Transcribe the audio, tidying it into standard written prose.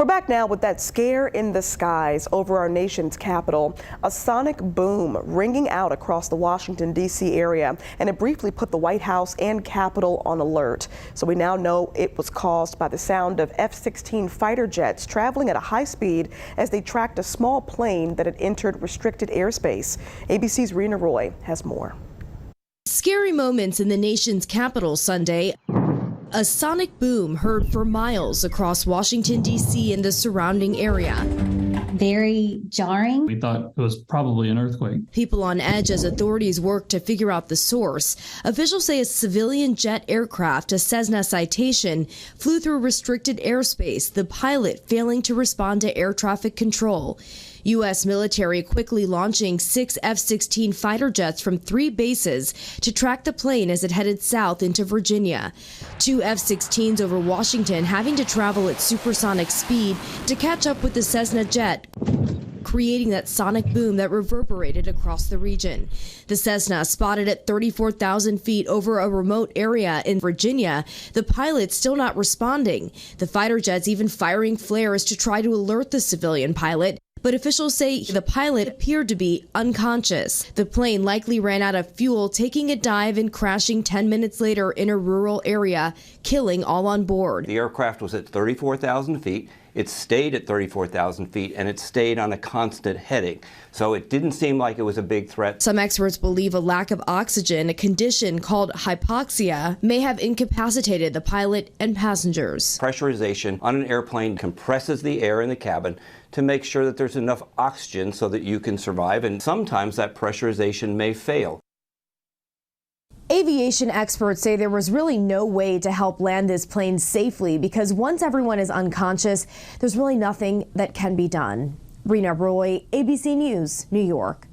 We're back now with that scare in the skies over our nation's capital. A sonic boom ringing out across the Washington, D.C. area, and it briefly put the White House and Capitol on alert. So we now know it was caused by the sound of F-16 fighter jets traveling at a high speed as they tracked a small plane that had entered restricted airspace. ABC's Reena Roy has more. Scary moments in the nation's capital Sunday. A sonic boom heard for miles across Washington, D.C. and the surrounding area. Very jarring. We thought it was probably an earthquake. People on edge as authorities work to figure out the source. Officials say a civilian jet aircraft, a Cessna Citation, flew through restricted airspace, the pilot failing to respond to air traffic control. U.S. military quickly launching 6 F-16 fighter jets from 3 bases to track the plane as it headed south into Virginia. 2 F-16s over Washington having to travel at supersonic speed to catch up with the Cessna jet, creating that sonic boom that reverberated across the region. The Cessna spotted at 34,000 feet over a remote area in Virginia, the pilot still not responding. The fighter jets even firing flares to try to alert the civilian pilot. But officials say the pilot appeared to be unconscious. The plane likely ran out of fuel, taking a dive and crashing 10 minutes later in a rural area, killing all on board. The aircraft was at 34,000 feet. It stayed at 34,000 feet, and it stayed on a constant heading. So it didn't seem like it was a big threat. Some experts believe a lack of oxygen, a condition called hypoxia, may have incapacitated the pilot and passengers. Pressurization on an airplane compresses the air in the cabin to make sure that there's enough oxygen so that you can survive, and sometimes that pressurization may fail. Aviation experts say there was really no way to help land this plane safely because once everyone is unconscious, there's really nothing that can be done. Reena Roy, ABC News, New York.